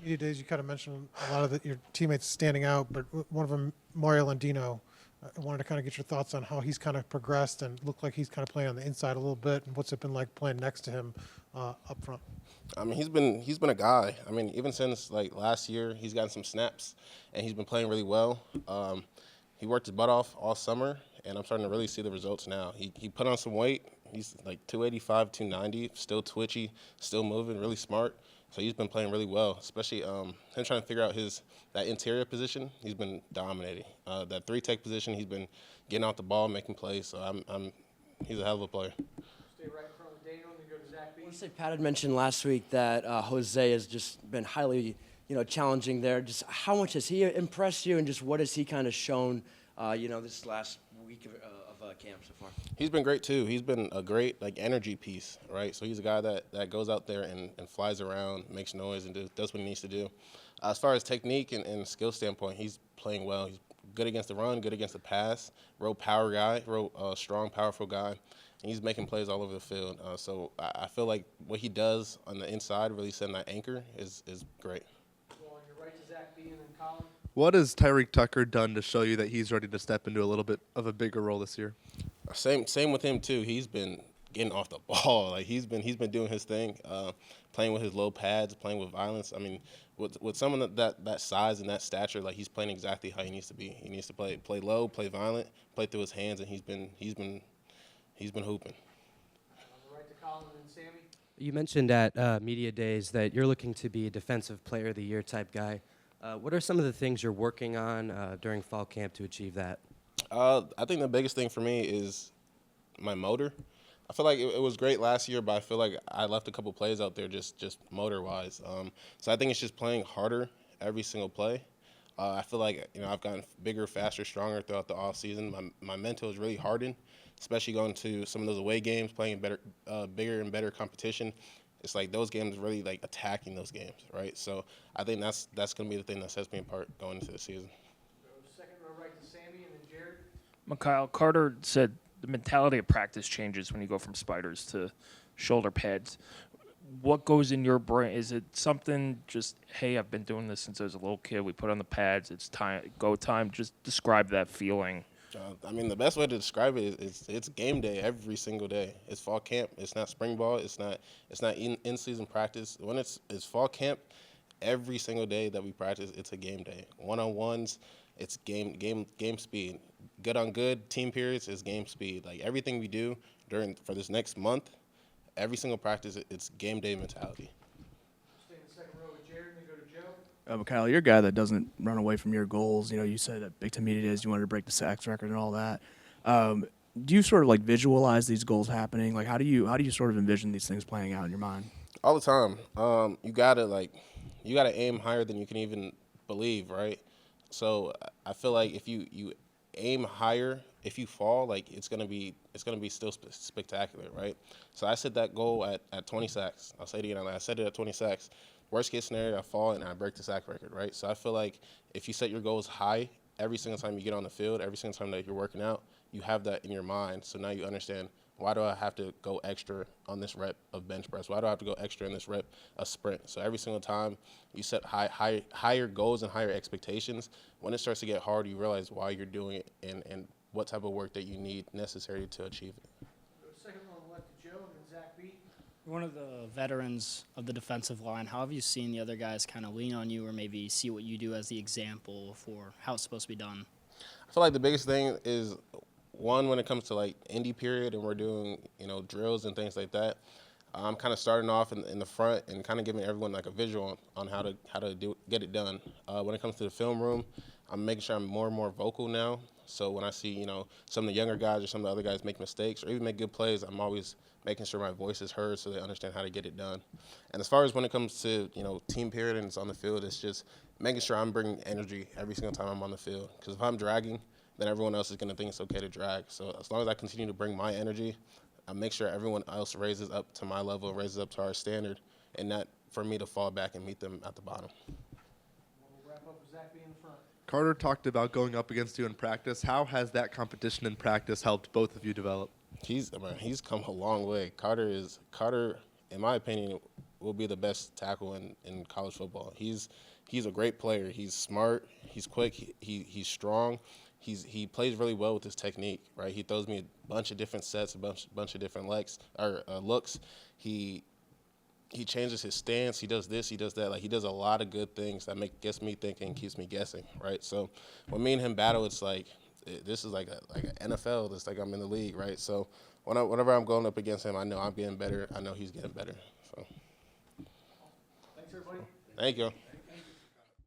Media days, you kind of mentioned a lot of your teammates standing out, but one of them, Mario Landino, I wanted to kind of get your thoughts on how he's kind of progressed and looked like he's kind of playing on the inside a little bit, and what's it been like playing next to him up front? I mean, he's been a guy. I mean, even since like last year, he's gotten some snaps, and he's been playing really well. He worked his butt off all summer, and I'm starting to really see the results now. He put on some weight. He's like 285, 290, still twitchy, still moving, really smart. So he's been playing really well, especially him trying to figure out that interior position. He's been dominating. That three tech position, he's been getting out the ball, making plays. So he's a hell of a player. Stay right in front of Daniel and then go to Zach B. I want to say Pat had mentioned last week that Jose has just been highly, challenging there. Just how much has he impressed you, and just what has he kind of shown, this last week of camp so far? He's been great too. He's been a great energy piece, right? So he's a guy that goes out there and flies around, makes noise, and does what he needs to do. As far as technique and skill standpoint, he's playing well. He's good against the run, good against the pass. Real power guy, real strong, powerful guy. And he's making plays all over the field. So I feel like what he does on the inside, really setting that anchor, is great. Go on your right to Zach B and then Colin. What has Tyreek Tucker done to show you that he's ready to step into a little bit of a bigger role this year? Same with him too. He's been getting off the ball. Like he's been doing his thing, playing with his low pads, playing with violence. I mean, with someone that size and that stature, like he's playing exactly how he needs to be. He needs to play low, play violent, play through his hands, and he's been hooping. On the right to Colin and then Sammy. You mentioned at media days that you're looking to be a defensive player of the year type guy. What are some of the things you're working on during fall camp to achieve that? I think the biggest thing for me is my motor. I feel like it was great last year, but I feel like I left a couple plays out there just motor-wise. So I think it's just playing harder every single play. I feel like I've gotten bigger, faster, stronger throughout the off season. My mental is really hardened, especially going to some of those away games, playing better, bigger and better competition. It's like those games really like attacking those games, right? So I think that's going to be the thing that sets me apart going into the season. Go second row right to Sammy and then Jared. Mikail, Carter said the mentality of practice changes when you go from spiders to shoulder pads. What goes in your brain? Is it something just, hey, I've been doing this since I was a little kid. We put on the pads. It's time, go time. Just describe that feeling. I mean, the best way to describe it is it's game day every single day. It's fall camp. It's not spring ball. It's not in-season practice. When it's fall camp, every single day that we practice, it's a game day. One-on-ones, it's game speed. Good on good, team periods is game speed. Like everything we do for this next month, every single practice, it's game day mentality. Stay in the second row with Jared and then go to Joe. Kyle, you're a guy that doesn't run away from your goals. You said at Big Ten Media Days you wanted to break the sacks record and all that. Do you sort of like visualize these goals happening? Like, how do you sort of envision these things playing out in your mind? All the time. You gotta aim higher than you can even believe, right? So I feel like if you aim higher, if you fall, like it's gonna be still spectacular, right? So I set that goal at 20 sacks. I'll say it again. I set it at 20 sacks. Worst case scenario, I fall and I break the sack record, right? So I feel like if you set your goals high, every single time you get on the field, every single time that you're working out, you have that in your mind. So now you understand, why do I have to go extra on this rep of bench press? Why do I have to go extra in this rep of sprint? So every single time you set higher goals and higher expectations, when it starts to get hard, you realize why you're doing it and what type of work that you need necessary to achieve it. Go second row on the left to Joe and then Zach B. You're one of the veterans of the defensive line. How have you seen the other guys kind of lean on you or maybe see what you do as the example for how it's supposed to be done? I feel like the biggest thing is, one, when it comes to like indie period and we're doing drills and things like that, I'm kind of starting off in the front and kind of giving everyone like a visual on how to get it done. When it comes to the film room, I'm making sure I'm more and more vocal now. So when I see some of the younger guys or some of the other guys make mistakes or even make good plays, I'm always making sure my voice is heard so they understand how to get it done. And as far as when it comes to team period and it's on the field, it's just making sure I'm bringing energy every single time I'm on the field. Because if I'm dragging, then everyone else is going to think it's okay to drag. So as long as I continue to bring my energy, I make sure everyone else raises up to my level, raises up to our standard, and not for me to fall back and meet them at the bottom. We'll wrap up with Zach B in the front. Carter talked about going up against you in practice. How has that competition in practice helped both of you develop? He's come a long way. Carter, in my opinion, will be the best tackle in college football. He's a great player. He's smart. He's quick. He's strong. He plays really well with his technique, right? He throws me a bunch of different sets, a bunch of different looks. He changes his stance. He does this. He does that. Like, he does a lot of good things that gets me thinking, keeps me guessing, right? So when me and him battle, it's like this is like an NFL. It's like I'm in the league, right? So whenever I'm going up against him, I know I'm getting better. I know he's getting better. So Thanks, everybody. thank you.